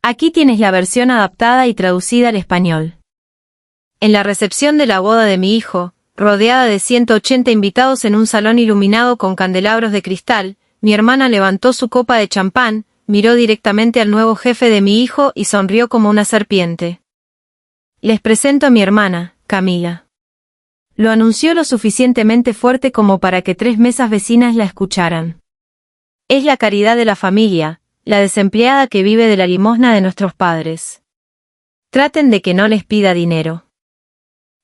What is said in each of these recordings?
Aquí tienes la versión adaptada y traducida al español. En la recepción de la boda de mi hijo, rodeada de 180 invitados en un salón iluminado con candelabros de cristal, mi hermana levantó su copa de champán, miró directamente al nuevo jefe de mi hijo y sonrió como una serpiente. Les presento a mi hermana, Camila. Lo anunció lo suficientemente fuerte como para que 3 mesas vecinas la escucharan. Es la caridad de la familia, la desempleada que vive de la limosna de nuestros padres. Traten de que no les pida dinero.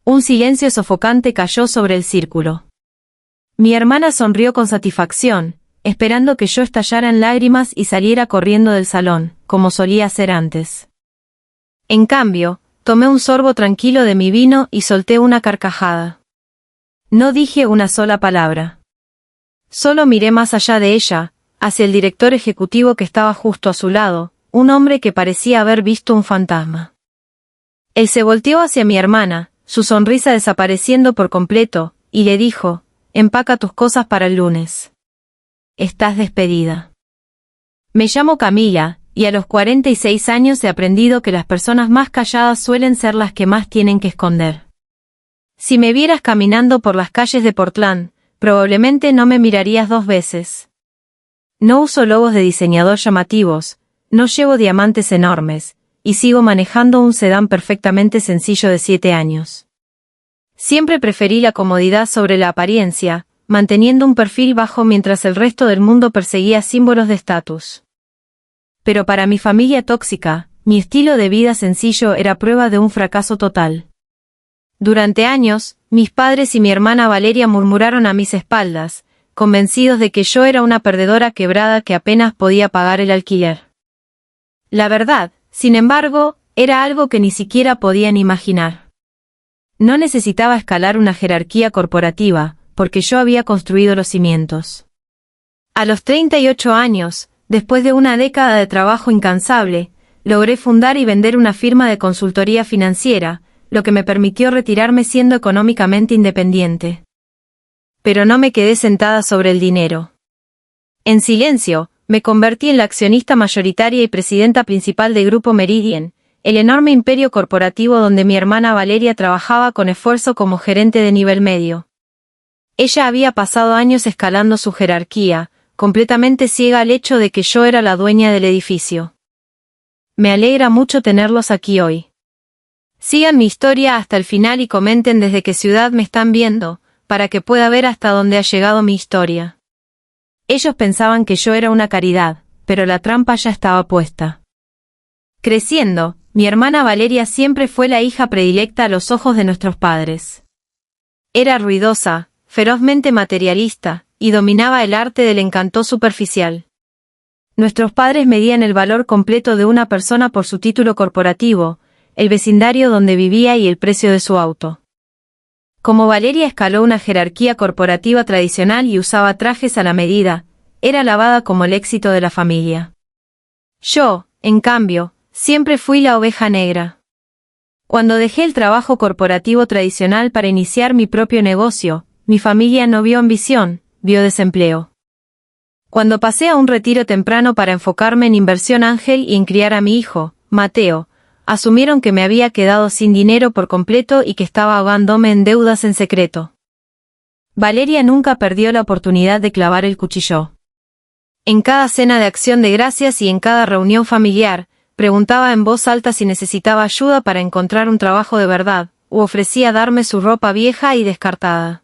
Un silencio sofocante cayó sobre el círculo. Mi hermana sonrió con satisfacción, esperando que yo estallara en lágrimas y saliera corriendo del salón, como solía hacer antes. En cambio, tomé un sorbo tranquilo de mi vino y solté una carcajada. No dije una sola palabra. Solo miré más allá de ella, hacia el director ejecutivo que estaba justo a su lado, un hombre que parecía haber visto un fantasma. Él se volteó hacia mi hermana, su sonrisa desapareciendo por completo, y le dijo: «Empaca tus cosas para el lunes. Estás despedida». Me llamo Camila, y a los 46 años he aprendido que las personas más calladas suelen ser las que más tienen que esconder. Si me vieras caminando por las calles de Portland, probablemente no me mirarías 2 veces. No uso logos de diseñador llamativos, no llevo diamantes enormes, y sigo manejando un sedán perfectamente sencillo de 7 años. Siempre preferí la comodidad sobre la apariencia, manteniendo un perfil bajo mientras el resto del mundo perseguía símbolos de estatus. Pero para mi familia tóxica, mi estilo de vida sencillo era prueba de un fracaso total. Durante años, mis padres y mi hermana Valeria murmuraron a mis espaldas, convencidos de que yo era una perdedora quebrada que apenas podía pagar el alquiler. La verdad, sin embargo, era algo que ni siquiera podían imaginar. No necesitaba escalar una jerarquía corporativa, porque yo había construido los cimientos. A los 38 años, después de una década de trabajo incansable, logré fundar y vender una firma de consultoría financiera, lo que me permitió retirarme siendo económicamente independiente. Pero no me quedé sentada sobre el dinero. En silencio, me convertí en la accionista mayoritaria y presidenta principal de Grupo Meridian, el enorme imperio corporativo donde mi hermana Valeria trabajaba con esfuerzo como gerente de nivel medio. Ella había pasado años escalando su jerarquía, completamente ciega al hecho de que yo era la dueña del edificio. Me alegra mucho tenerlos aquí hoy. Sigan mi historia hasta el final y comenten desde qué ciudad me están viendo, para que pueda ver hasta dónde ha llegado mi historia. Ellos pensaban que yo era una caridad, pero la trampa ya estaba puesta. Creciendo, mi hermana Valeria siempre fue la hija predilecta a los ojos de nuestros padres. Era ruidosa, ferozmente materialista, y dominaba el arte del encanto superficial. Nuestros padres medían el valor completo de una persona por su título corporativo, el vecindario donde vivía y el precio de su auto. Como Valeria escaló una jerarquía corporativa tradicional y usaba trajes a la medida, era alabada como el éxito de la familia. Yo, en cambio, siempre fui la oveja negra. Cuando dejé el trabajo corporativo tradicional para iniciar mi propio negocio, mi familia no vio ambición, vio desempleo. Cuando pasé a un retiro temprano para enfocarme en inversión ángel y en criar a mi hijo, Mateo, asumieron que me había quedado sin dinero por completo y que estaba ahogándome en deudas en secreto. Valeria nunca perdió la oportunidad de clavar el cuchillo. En cada cena de acción de gracias y en cada reunión familiar, preguntaba en voz alta si necesitaba ayuda para encontrar un trabajo de verdad, u ofrecía darme su ropa vieja y descartada.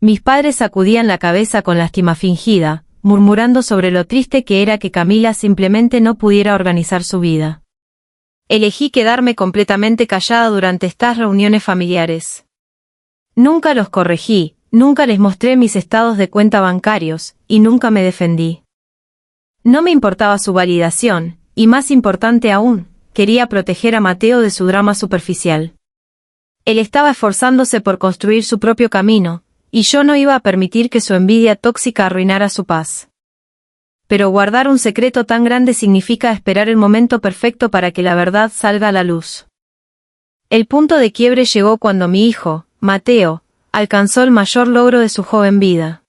Mis padres sacudían la cabeza con lástima fingida, murmurando sobre lo triste que era que Camila simplemente no pudiera organizar su vida. Elegí quedarme completamente callada durante estas reuniones familiares. Nunca los corregí, nunca les mostré mis estados de cuenta bancarios, y nunca me defendí. No me importaba su validación, y más importante aún, quería proteger a Mateo de su drama superficial. Él estaba esforzándose por construir su propio camino, y yo no iba a permitir que su envidia tóxica arruinara su paz. Pero guardar un secreto tan grande significa esperar el momento perfecto para que la verdad salga a la luz. El punto de quiebre llegó cuando mi hijo, Mateo, alcanzó el mayor logro de su joven vida.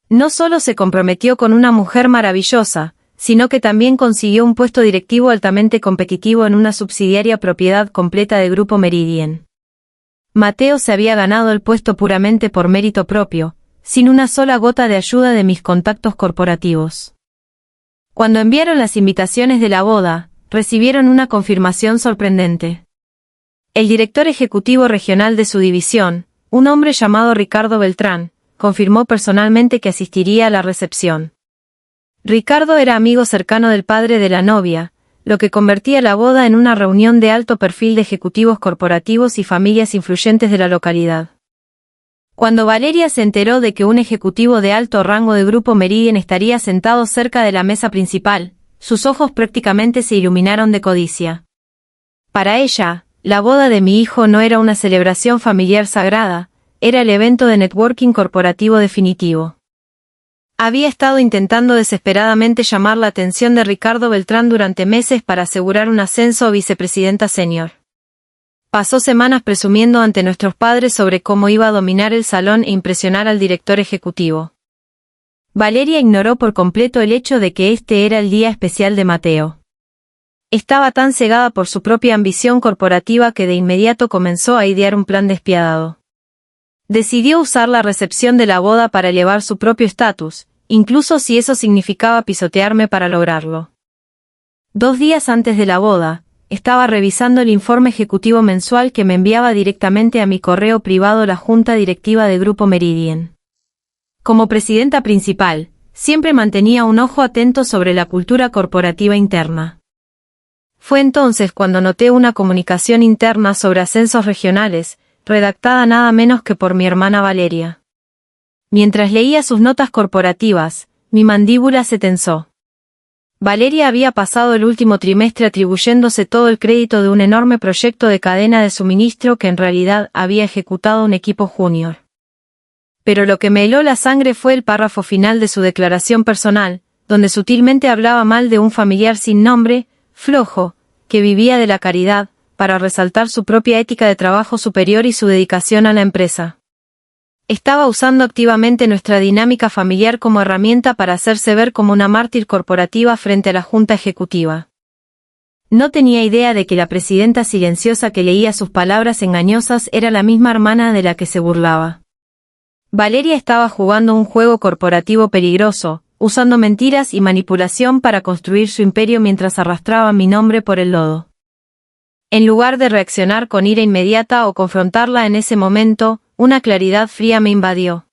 No solo se comprometió con una mujer maravillosa, sino que también consiguió un puesto directivo altamente competitivo en una subsidiaria propiedad completa de Grupo Meridian. Mateo se había ganado el puesto puramente por mérito propio, sin una sola gota de ayuda de mis contactos corporativos. Cuando enviaron las invitaciones de la boda, recibieron una confirmación sorprendente. El director ejecutivo regional de su división, un hombre llamado Ricardo Beltrán, confirmó personalmente que asistiría a la recepción. Ricardo era amigo cercano del padre de la novia, lo que convertía la boda en una reunión de alto perfil de ejecutivos corporativos y familias influyentes de la localidad. Cuando Valeria se enteró de que un ejecutivo de alto rango de Grupo Meridian estaría sentado cerca de la mesa principal, sus ojos prácticamente se iluminaron de codicia. Para ella, la boda de mi hijo no era una celebración familiar sagrada, era el evento de networking corporativo definitivo. Había estado intentando desesperadamente llamar la atención de Ricardo Beltrán durante meses para asegurar un ascenso a vicepresidenta senior. Pasó semanas presumiendo ante nuestros padres sobre cómo iba a dominar el salón e impresionar al director ejecutivo. Valeria ignoró por completo el hecho de que este era el día especial de Mateo. Estaba tan cegada por su propia ambición corporativa que de inmediato comenzó a idear un plan despiadado. Decidió usar la recepción de la boda para elevar su propio estatus, incluso si eso significaba pisotearme para lograrlo. 2 días antes de la boda, estaba revisando el informe ejecutivo mensual que me enviaba directamente a mi correo privado la junta directiva de Grupo Meridian. Como presidenta principal, siempre mantenía un ojo atento sobre la cultura corporativa interna. Fue entonces cuando noté una comunicación interna sobre ascensos regionales, redactada nada menos que por mi hermana Valeria. Mientras leía sus notas corporativas, mi mandíbula se tensó. Valeria había pasado el último trimestre atribuyéndose todo el crédito de un enorme proyecto de cadena de suministro que en realidad había ejecutado un equipo junior. Pero lo que me heló la sangre fue el párrafo final de su declaración personal, donde sutilmente hablaba mal de un familiar sin nombre, flojo, que vivía de la caridad, para resaltar su propia ética de trabajo superior y su dedicación a la empresa. Estaba usando activamente nuestra dinámica familiar como herramienta para hacerse ver como una mártir corporativa frente a la junta ejecutiva. No tenía idea de que la presidenta silenciosa que leía sus palabras engañosas era la misma hermana de la que se burlaba. Valeria estaba jugando un juego corporativo peligroso, usando mentiras y manipulación para construir su imperio mientras arrastraba mi nombre por el lodo. En lugar de reaccionar con ira inmediata o confrontarla en ese momento, una claridad fría me invadió.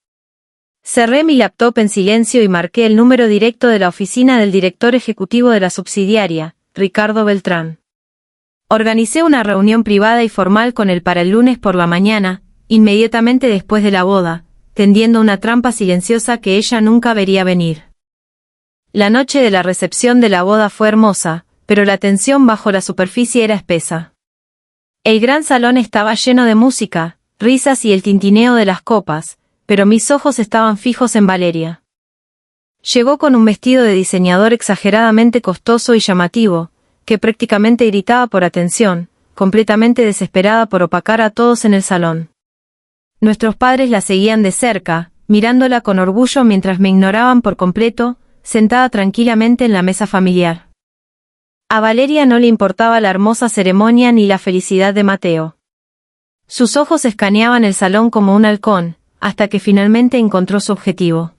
Cerré mi laptop en silencio y marqué el número directo de la oficina del director ejecutivo de la subsidiaria, Ricardo Beltrán. Organicé una reunión privada y formal con él para el lunes por la mañana, inmediatamente después de la boda, tendiendo una trampa silenciosa que ella nunca vería venir. La noche de la recepción de la boda fue hermosa, pero la tensión bajo la superficie era espesa. El gran salón estaba lleno de música, risas y el tintineo de las copas, pero mis ojos estaban fijos en Valeria. Llegó con un vestido de diseñador exageradamente costoso y llamativo, que prácticamente gritaba por atención, completamente desesperada por opacar a todos en el salón. Nuestros padres la seguían de cerca, mirándola con orgullo mientras me ignoraban por completo, sentada tranquilamente en la mesa familiar. A Valeria no le importaba la hermosa ceremonia ni la felicidad de Mateo. Sus ojos escaneaban el salón como un halcón, hasta que finalmente encontró su objetivo.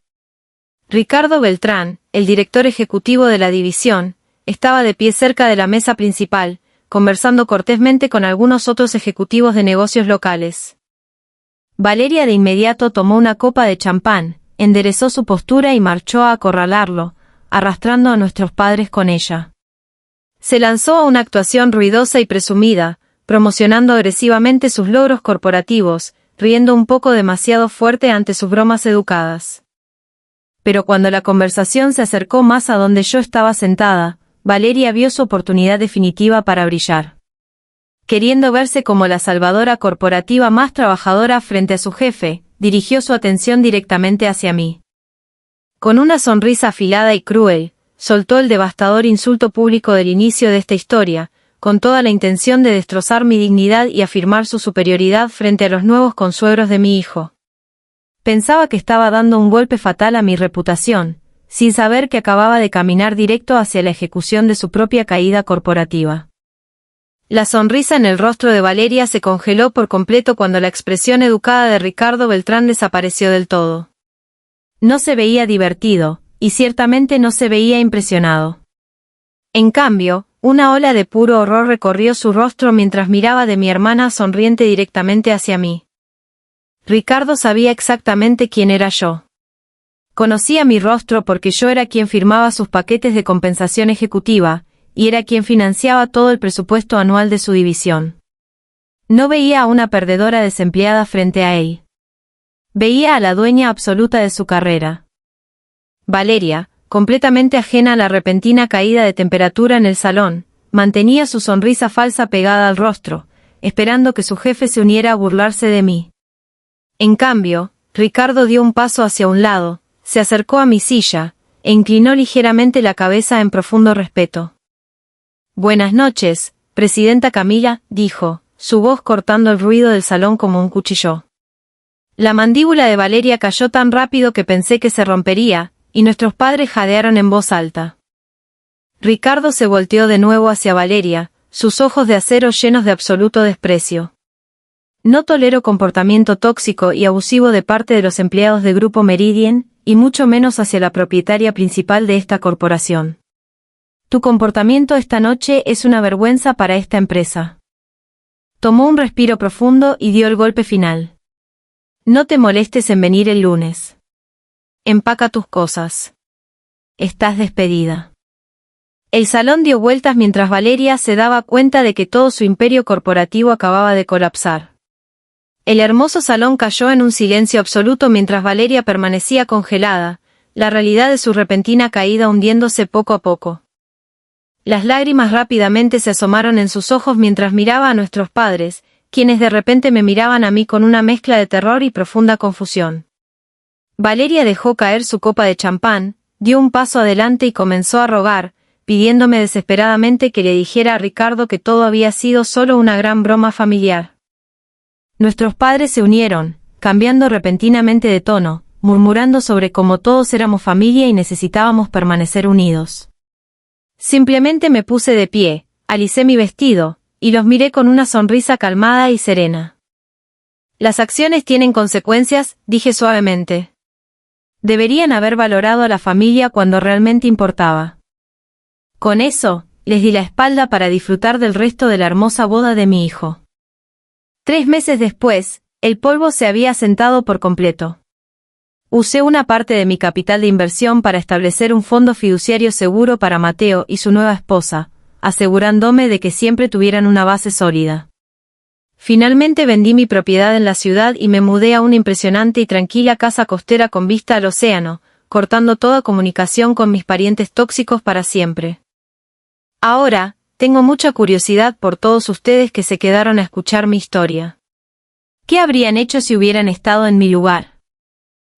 Ricardo Beltrán, el director ejecutivo de la división, estaba de pie cerca de la mesa principal, conversando cortésmente con algunos otros ejecutivos de negocios locales. Valeria de inmediato tomó una copa de champán, enderezó su postura y marchó a acorralarlo, arrastrando a nuestros padres con ella. Se lanzó a una actuación ruidosa y presumida, promocionando agresivamente sus logros corporativos, riendo un poco demasiado fuerte ante sus bromas educadas. Pero cuando la conversación se acercó más a donde yo estaba sentada, Valeria vio su oportunidad definitiva para brillar. Queriendo verse como la salvadora corporativa más trabajadora frente a su jefe, dirigió su atención directamente hacia mí. Con una sonrisa afilada y cruel, soltó el devastador insulto público del inicio de esta historia, con toda la intención de destrozar mi dignidad y afirmar su superioridad frente a los nuevos consuegros de mi hijo. Pensaba que estaba dando un golpe fatal a mi reputación, sin saber que acababa de caminar directo hacia la ejecución de su propia caída corporativa. La sonrisa en el rostro de Valeria se congeló por completo cuando la expresión educada de Ricardo Beltrán desapareció del todo. No se veía divertido, y ciertamente no se veía impresionado. En cambio, una ola de puro horror recorrió su rostro mientras miraba de mi hermana sonriente directamente hacia mí. Ricardo sabía exactamente quién era yo. Conocía mi rostro porque yo era quien firmaba sus paquetes de compensación ejecutiva, y era quien financiaba todo el presupuesto anual de su división. No veía a una perdedora desempleada frente a él. Veía a la dueña absoluta de su carrera. Valeria, completamente ajena a la repentina caída de temperatura en el salón, mantenía su sonrisa falsa pegada al rostro, esperando que su jefe se uniera a burlarse de mí. En cambio, Ricardo dio un paso hacia un lado, se acercó a mi silla, e inclinó ligeramente la cabeza en profundo respeto. «Buenas noches, Presidenta Camila», dijo, su voz cortando el ruido del salón como un cuchillo. La mandíbula de Valeria cayó tan rápido que pensé que se rompería, y nuestros padres jadearon en voz alta. Ricardo se volteó de nuevo hacia Valeria, sus ojos de acero llenos de absoluto desprecio. «No tolero comportamiento tóxico y abusivo de parte de los empleados de Grupo Meridian, y mucho menos hacia la propietaria principal de esta corporación. Tu comportamiento esta noche es una vergüenza para esta empresa». Tomó un respiro profundo y dio el golpe final. «No te molestes en venir el lunes. Empaca tus cosas. Estás despedida». El salón dio vueltas mientras Valeria se daba cuenta de que todo su imperio corporativo acababa de colapsar. El hermoso salón cayó en un silencio absoluto mientras Valeria permanecía congelada, la realidad de su repentina caída hundiéndose poco a poco. Las lágrimas rápidamente se asomaron en sus ojos mientras miraba a nuestros padres, quienes de repente me miraban a mí con una mezcla de terror y profunda confusión. Valeria dejó caer su copa de champán, dio un paso adelante y comenzó a rogar, pidiéndome desesperadamente que le dijera a Ricardo que todo había sido solo una gran broma familiar. Nuestros padres se unieron, cambiando repentinamente de tono, murmurando sobre cómo todos éramos familia y necesitábamos permanecer unidos. Simplemente me puse de pie, alicé mi vestido, y los miré con una sonrisa calmada y serena. «Las acciones tienen consecuencias», dije suavemente. «Deberían haber valorado a la familia cuando realmente importaba». Con eso, les di la espalda para disfrutar del resto de la hermosa boda de mi hijo. 3 meses después, el polvo se había asentado por completo. Usé una parte de mi capital de inversión para establecer un fondo fiduciario seguro para Mateo y su nueva esposa, asegurándome de que siempre tuvieran una base sólida. Finalmente vendí mi propiedad en la ciudad y me mudé a una impresionante y tranquila casa costera con vista al océano, cortando toda comunicación con mis parientes tóxicos para siempre. Ahora, tengo mucha curiosidad por todos ustedes que se quedaron a escuchar mi historia. ¿Qué habrían hecho si hubieran estado en mi lugar?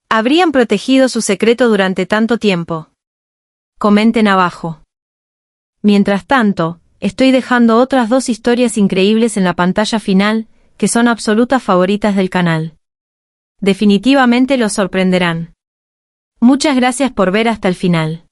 ¿Habrían protegido su secreto durante tanto tiempo? Comenten abajo. Mientras tanto, estoy dejando otras 2 historias increíbles en la pantalla final, que son absolutas favoritas del canal. Definitivamente los sorprenderán. Muchas gracias por ver hasta el final.